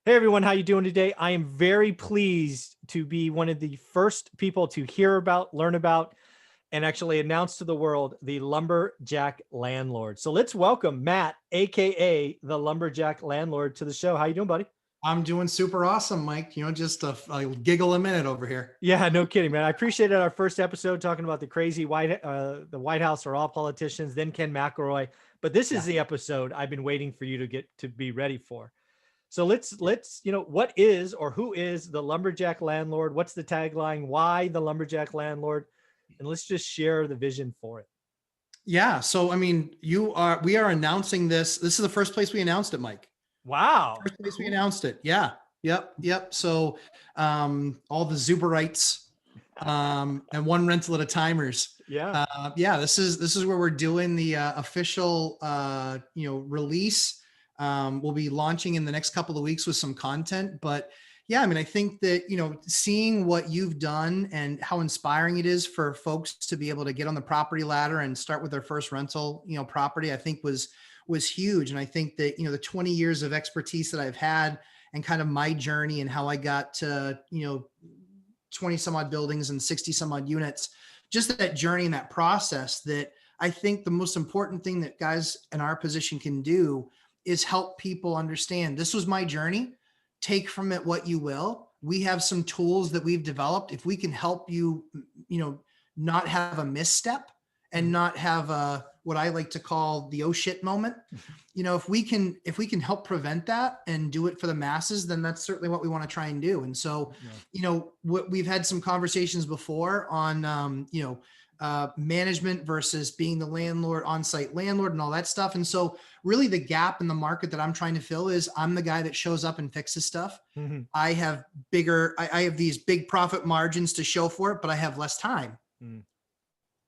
Hey everyone, how you doing today? I am very pleased to be one of the first people to hear about, learn about, and actually announce to the world the Lumberjack Landlord. So let's welcome Matt, aka the Lumberjack Landlord, to the show. How you doing, buddy? I'm doing super awesome, Mike. Just a giggle a minute over here. Yeah, no kidding, man. I appreciated our first episode talking about the crazy the White House are all politicians, then Ken McElroy. But this is Yeah. the episode I've been waiting for you to get to be ready for. So let's what is or who is the Lumberjack Landlord? What's the tagline? Why the Lumberjack Landlord? And let's just share the vision for it. Yeah. So, I mean, we are announcing this. This is the first place we announced it, Mike. Wow. First place we announced it. Yeah. Yep. So, all the Zuberites, and one rental at a timers. Yeah. Yeah, this is where we're doing the official, release. We'll be launching in the next couple of weeks with some content, but yeah, I mean, I think that, seeing what you've done and how inspiring it is for folks to be able to get on the property ladder and start with their first rental, property, I think was huge. And I think that, the 20 years of expertise that I've had and kind of my journey and how I got to, 20 some odd buildings and 60 some odd units, just that journey and that process, that I think the most important thing that guys in our position can do is help people understand this was my journey. Take from it what you will. We have some tools that we've developed. If we can help you, not have a misstep and not have what I like to call the oh shit moment, if we can help prevent that and do it for the masses, then that's certainly what we want to try and do. And so, we've had some conversations before on, management versus being the landlord, on-site landlord, and all that stuff. And so really the gap in the market that I'm trying to fill is I'm the guy that shows up and fixes stuff. Mm-hmm. I have these big profit margins to show for it, but I have less time.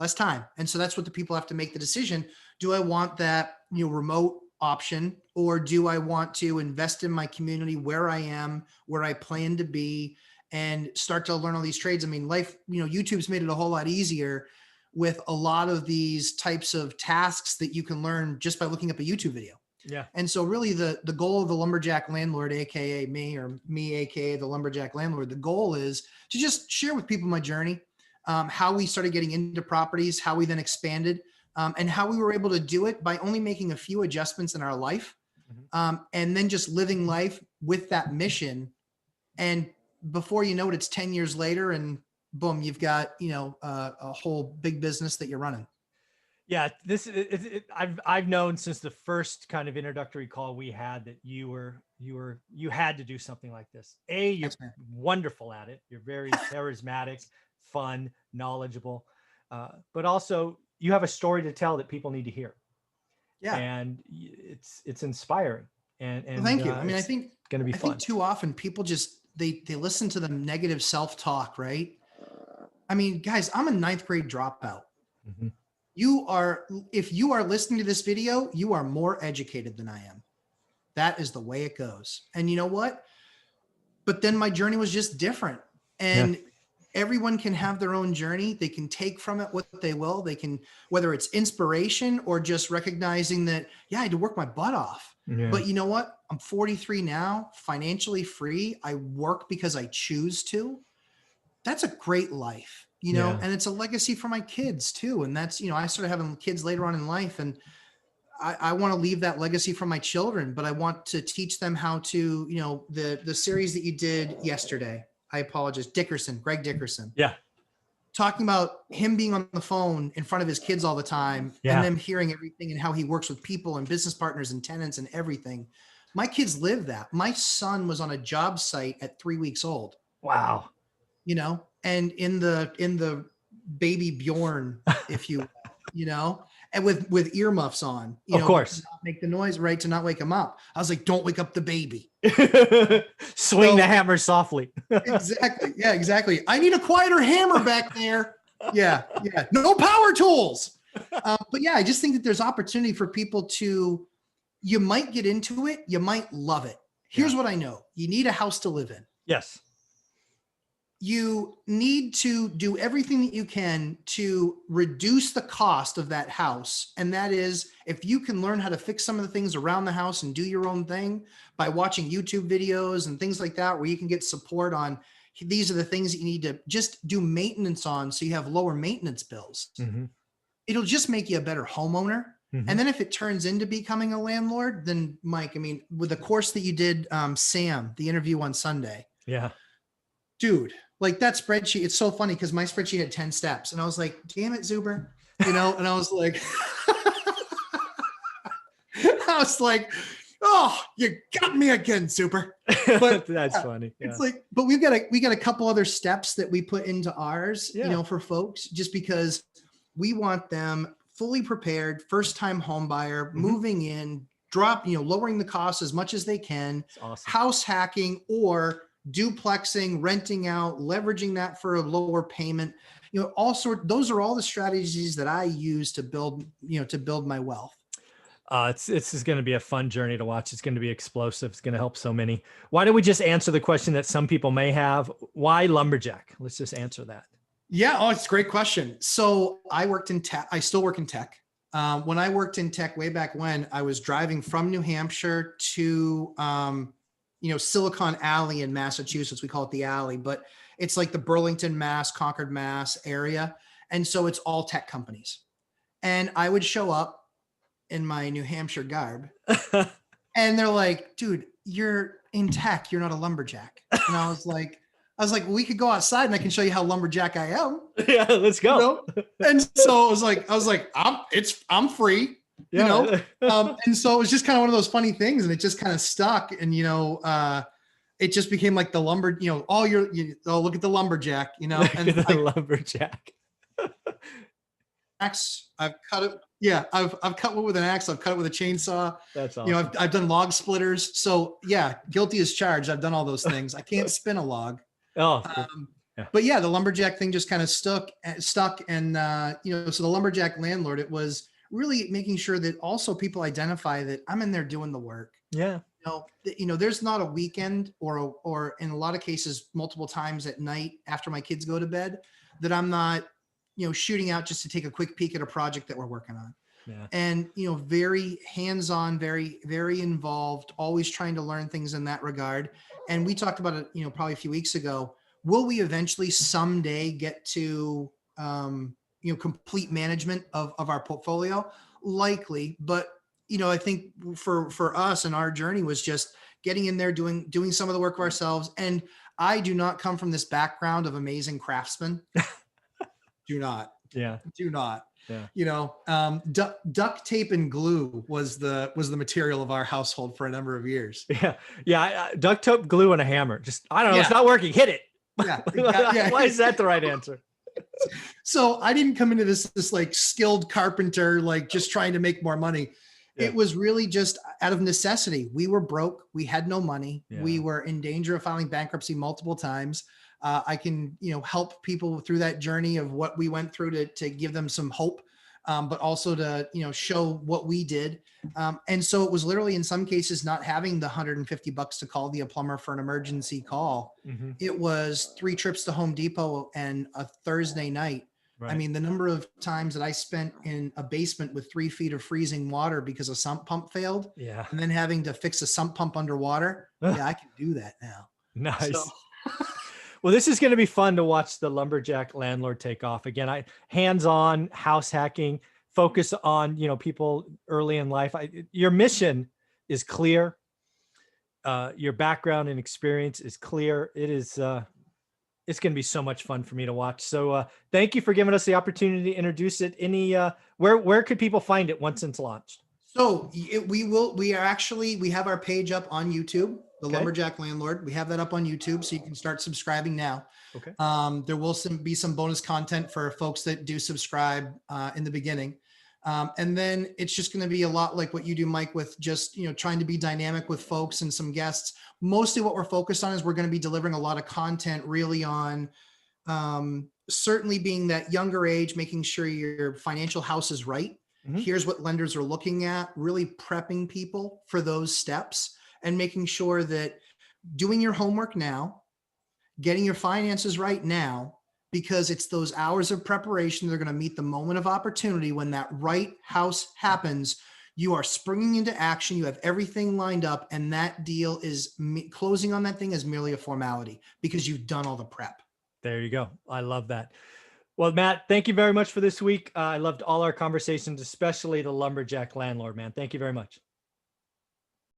Less time. And so that's what the people have to make the decision. Do I want that, remote option, or do I want to invest in my community where I am, where I plan to be, and start to learn all these trades? I mean, life, YouTube's made it a whole lot easier with a lot of these types of tasks that you can learn just by looking up a YouTube video. Yeah. And so really the goal of the Lumberjack Landlord, AKA me, or me, AKA the Lumberjack Landlord, the goal is to just share with people my journey, how we started getting into properties, how we then expanded, and how we were able to do it by only making a few adjustments in our life, and then just living life with that mission. And before you know it, it's 10 years later and boom, you've got, a whole big business that you're running. Yeah, I've known since the first kind of introductory call we had that you had to do something like this. You're wonderful at it. You're very charismatic, fun, knowledgeable, but also you have a story to tell that people need to hear. Yeah, and it's inspiring. And well, thank you. I mean, I think going to be fun. I think too often people just they listen to the negative self-talk, right? I mean, guys, I'm a 9th grade dropout. Mm-hmm. If you are listening to this video, you are more educated than I am. That is the way it goes. And you know what? But then my journey was just different. And everyone can have their own journey. They can take from it what they will. They can, whether it's inspiration or just recognizing that, yeah, I had to work my butt off. Yeah. But you know what? I'm 43 now, financially free. I work because I choose to. That's a great life, and it's a legacy for my kids too. And that's, I started having kids later on in life, and I want to leave that legacy for my children, but I want to teach them how to, the series that you did yesterday, I apologize, Greg Dickerson. Yeah. Talking about him being on the phone in front of his kids all the time, and them hearing everything and how he works with people and business partners and tenants and everything. My kids live that. My son was on a job site at 3 weeks old. Wow. And in the baby Bjorn, if you, and with earmuffs on, of course, to not make the noise, right, to not wake him up. I was like, don't wake up the baby. Swing the hammer softly. Exactly. Yeah, exactly. I need a quieter hammer back there. Yeah. No power tools. But yeah, I just think that there's opportunity for people to, you might get into it. You might love it. Here's what I know. You need a house to live in. Yes. you need to do everything that you can to reduce the cost of that house. And that is, if you can learn how to fix some of the things around the house and do your own thing by watching YouTube videos and things like that, where you can get support on, these are the things that you need to just do maintenance on so you have lower maintenance bills. Mm-hmm. It'll just make you a better homeowner. Mm-hmm. And then if it turns into becoming a landlord, then Mike, I mean, with the course that you did, Sam, the interview on Sunday. Yeah. Dude, like that spreadsheet, it's so funny because my spreadsheet had 10 steps and I was like, damn it, Zuber, you know, and I was like, oh, you got me again, Zuber. But that's funny. Yeah. It's like, but we got a couple other steps that we put into ours, you know, for folks, just because we want them fully prepared, first time home buyer, moving in, lowering the costs as much as they can, awesome. House hacking or duplexing, renting out, leveraging that for a lower payment, you know, those are all the strategies that I use to build my wealth. This is going to be a fun journey to watch. It's going to be explosive. It's going to help so many. Why don't we just answer the question that some people may have? Why Lumberjack? Let's just answer that. Yeah. Oh, it's a great question. So I worked in tech. I still work in tech. When I worked in tech way back when, I was driving from New Hampshire to, Silicon Alley in Massachusetts. We call it the Alley, but it's like the Burlington, Mass, Concord, Mass area. And so it's all tech companies. And I would show up in my New Hampshire garb and they're like, dude, you're in tech. You're not a lumberjack. And I was like, well, we could go outside and I can show you how lumberjack I am. Yeah, let's go. You know? And so I was like, I'm free, you know? And so it was just kind of one of those funny things and it just kind of stuck. And, it just became like the lumber, look at the lumberjack, you know, and the lumberjack. Axe, I've cut it. Yeah. I've cut wood with an axe. I've cut it with a chainsaw. That's awesome. You know, I've done log splitters. So yeah, guilty as charged. I've done all those things. I can't spin a log. Oh, yeah. But yeah, the lumberjack thing just kind of stuck. And, so the lumberjack landlord, it was really making sure that also people identify that I'm in there doing the work. Yeah. There's not a weekend or in a lot of cases, multiple times at night after my kids go to bed that I'm not, shooting out just to take a quick peek at a project that we're working on. Yeah. And, very hands-on, very, very involved, always trying to learn things in that regard. And we talked about it, probably a few weeks ago. Will we eventually someday get to, complete management of our portfolio? Likely. But, I think for us and our journey was just getting in there, doing some of the work of ourselves. And I do not come from this background of amazing craftsmen. Do not. Yeah. Do not. Yeah. Duct tape and glue was the material of our household for a number of years. Yeah. Yeah. Duct tape, glue, and a hammer. Just, I don't know. Yeah. It's not working. Hit it. Yeah. Why is that the right answer? So I didn't come into this like skilled carpenter, like just trying to make more money. Yeah. It was really just out of necessity. We were broke. We had no money. Yeah. We were in danger of filing bankruptcy multiple times. I can, help people through that journey of what we went through to give them some hope, but also to, show what we did. And so it was literally in some cases not having the $150 to call the plumber for an emergency call. Mm-hmm. It was 3 trips to Home Depot and a Thursday night. Right. I mean, the number of times that I spent in a basement with 3 feet of freezing water because a sump pump failed. Yeah. And then having to fix a sump pump underwater. Yeah, I can do that now. Nice. So, well, this is going to be fun to watch the Lumberjack landlord take off. Again, hands-on house hacking, focus on, people early in life. Your mission is clear. Your background and experience is clear. It is, it's going to be so much fun for me to watch. So thank you for giving us the opportunity to introduce it. Where could people find it once it's launched? So we have our page up on YouTube. The Lumberjack Landlord. We have that up on YouTube, so you can start subscribing now. Okay. There will be some bonus content for folks that do subscribe in the beginning. And then it's just going to be a lot like what you do, Mike, with just, trying to be dynamic with folks and some guests. Mostly what we're focused on is we're going to be delivering a lot of content really on certainly being that younger age, making sure your financial house is right. Mm-hmm. Here's what lenders are looking at, really prepping people for those steps. And making sure that doing your homework now, getting your finances right now, because it's those hours of preparation that are going to meet the moment of opportunity. When that right house happens, you are springing into action. You have everything lined up, and that deal is closing on that thing is merely a formality because you've done all the prep. There you go. I love that. Well, Matt, thank you very much for this week. I loved all our conversations, especially the Lumberjack landlord, man. Thank you very much.